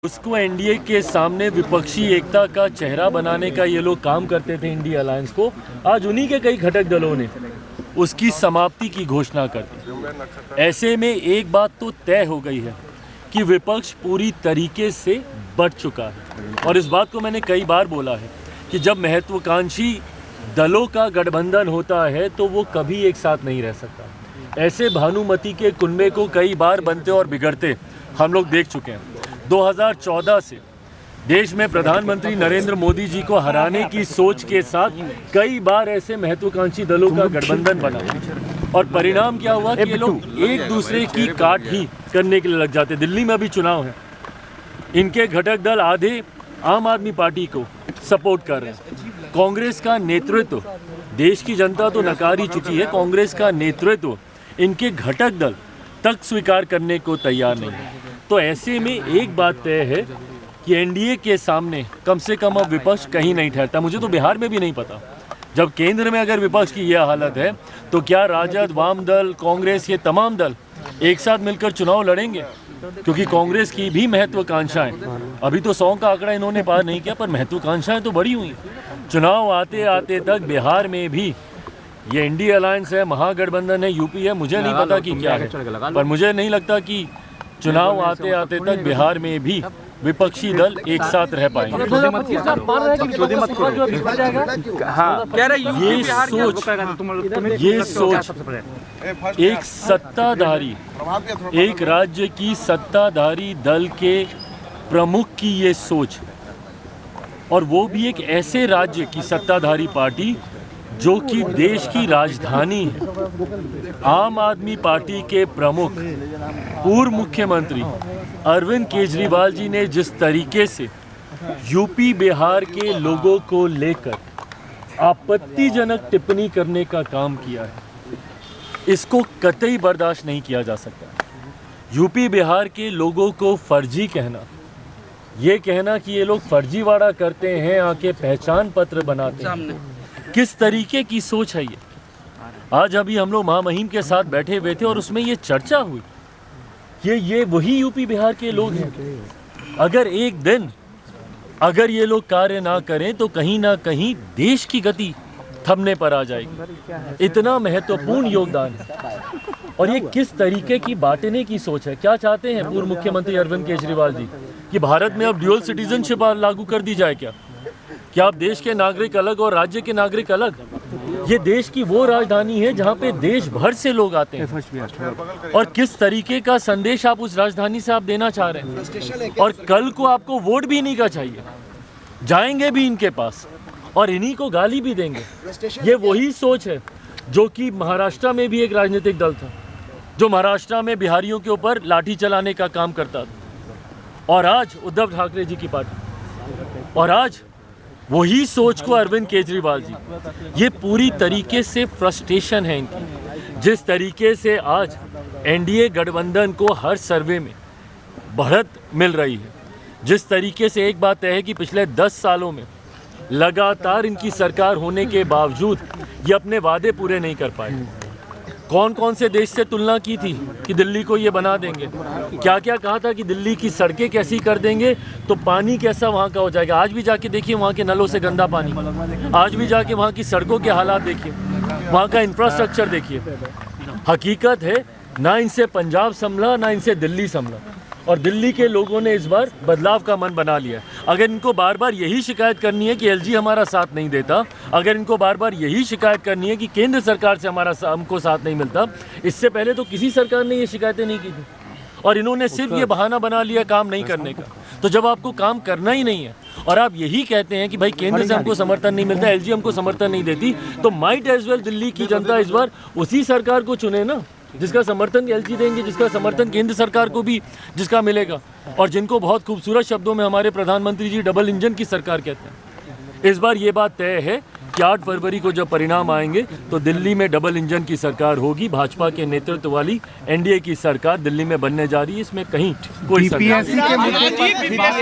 उसको एनडीए के सामने विपक्षी एकता का चेहरा बनाने का ये लोग काम करते थे इंडिया अलायंस को। आज उन्हीं के कई घटक दलों ने उसकी समाप्ति की घोषणा कर दी। ऐसे में एक बात तो तय हो गई है कि विपक्ष पूरी तरीके से बढ़ चुका है। और इस बात को मैंने कई बार बोला है कि जब महत्वाकांक्षी दलों का गठबंधन होता है तो वो कभी एक साथ नहीं रह सकता। ऐसे भानुमति के कुनबे को कई बार बनते और बिगड़ते हम लोग देख चुके हैं। 2014 से देश में प्रधानमंत्री नरेंद्र मोदी जी को हराने की सोच के साथ कई बार ऐसे महत्वाकांक्षी दलों का गठबंधन बना और परिणाम क्या हुआ कि ये लोग एक दूसरे की काट ही करने के लिए लग जाते। दिल्ली में अभी चुनाव है, इनके घटक दल आधे आम आदमी पार्टी को सपोर्ट कर रहे हैं। कांग्रेस का नेतृत्व, देश की जनता तो नकार ही चुकी है, कांग्रेस का नेतृत्व इनके घटक दल तक स्वीकार करने को तैयार नहीं है। तो ऐसे में एक बात तय है कि एनडीए के सामने कम से कम अब विपक्ष कहीं नहीं ठहरता। मुझे तो बिहार में भी नहीं पता, जब केंद्र में अगर विपक्ष की यह हालत है तो क्या राजद, वाम दल, कांग्रेस, ये तमाम दल एक साथ मिलकर चुनाव लड़ेंगे? क्योंकि कांग्रेस की भी महत्वाकांक्षाएं, अभी तो 100 का आंकड़ा इन्होंने पार नहीं किया, पर महत्वाकांक्षाएं तो बड़ी हुई। चुनाव आते आते तक बिहार में भी ये इंडिया अलायंस है, महागठबंधन है, यूपी है, मुझे नहीं पता कि क्या है, पर मुझे नहीं लगता कि चुनाव आते आते तक बिहार में भी विपक्षी दल एक साथ रह पाएंगे। ये सोच एक सत्ताधारी, एक राज्य की सत्ताधारी दल के प्रमुख की ये सोच, और वो भी एक ऐसे राज्य की सत्ताधारी पार्टी जो कि देश की राजधानी है। आम आदमी पार्टी के प्रमुख पूर्व मुख्यमंत्री अरविंद केजरीवाल जी ने जिस तरीके से यूपी बिहार के लोगों को लेकर आपत्तिजनक टिप्पणी करने का काम किया है, इसको कतई बर्दाश्त नहीं किया जा सकता। यूपी बिहार के लोगों को फर्जी कहना, ये कहना कि ये लोग फर्जीवाड़ा करते हैं, आके पहचान पत्र बनाते हैं, किस तरीके की सोच है ये? आज अभी हम लोग महामहिम के साथ बैठे हुए थे और उसमें ये चर्चा हुई कि ये वही यूपी बिहार के लोग हैं। अगर एक दिन अगर ये लोग कार्य ना करें तो कहीं ना कहीं देश की गति थमने पर आ जाएगी। इतना महत्वपूर्ण योगदान है। और ये किस तरीके की बांटने की सोच है? क्या चाहते हैं पूर्व मुख्यमंत्री अरविंद केजरीवाल जी कि भारत में अब ड्यूअल सिटीजनशिप लागू कर दी जाए? क्या आप देश के नागरिक अलग और राज्य के नागरिक अलग? ये देश की वो राजधानी है जहाँ पे देश भर से लोग आते हैं। और किस तरीके का संदेश आप उस राजधानी से आप देना चाह रहे हैं? और कल को आपको वोट भी इन्हीं का चाहिए, जाएंगे भी इनके पास और इन्हीं को गाली भी देंगे। ये वही सोच है जो कि महाराष्ट्र में भी एक राजनीतिक दल था, जो महाराष्ट्र में बिहारियों के ऊपर लाठी चलाने का काम करता था। और आज उद्धव ठाकरे जी की पार्टी, और आज वही सोच को अरविंद केजरीवाल जी, ये पूरी तरीके से फ्रस्ट्रेशन है इनकी। जिस तरीके से आज एनडीए गठबंधन को हर सर्वे में बढ़त मिल रही है, जिस तरीके से एक बात है कि पिछले 10 सालों में लगातार इनकी सरकार होने के बावजूद ये अपने वादे पूरे नहीं कर पाए। कौन कौन से देश से तुलना की थी कि दिल्ली को ये बना देंगे, क्या क्या कहा था कि दिल्ली की सड़कें कैसी कर देंगे तो पानी कैसा वहाँ का हो जाएगा। आज भी जाके देखिए वहाँ के नलों से गंदा पानी, आज भी जाके वहाँ की सड़कों के हालात देखिए, वहाँ का इंफ्रास्ट्रक्चर देखिए। हकीकत है ना इनसे पंजाब संभला ना इनसे दिल्ली संभला, और दिल्ली के लोगों ने इस बार बदलाव का मन बना लिया। अगर इनको बार बार यही शिकायत करनी है कि एलजी हमारा साथ नहीं देता, अगर इनको बार बार यही शिकायत करनी है कि केंद्र सरकार से हमको साथ नहीं मिलता, इससे पहले तो किसी सरकार ने ये शिकायतें नहीं की थी। और इन्होंने सिर्फ ये बहाना बना लिया काम नहीं करने का। तो जब आपको काम करना ही नहीं है और आप यही कहते हैं कि भाई केंद्र से हमको समर्थन नहीं मिलता, एलजी हमको समर्थन नहीं देती, तो माइट एज वेल दिल्ली की जनता इस बार उसी सरकार को चुने ना जिसका समर्थन एलजी देंगे, जिसका समर्थन केंद्र सरकार को भी जिसका मिलेगा, और जिनको बहुत खूबसूरत शब्दों में हमारे प्रधानमंत्री जी डबल इंजन की सरकार कहते हैं। इस बार ये बात तय है कि 8 फरवरी को जब परिणाम आएंगे तो दिल्ली में डबल इंजन की सरकार होगी। भाजपा के नेतृत्व वाली एनडीए की सरकार दिल्ली में बनने जा रही है, इसमें कहीं कोई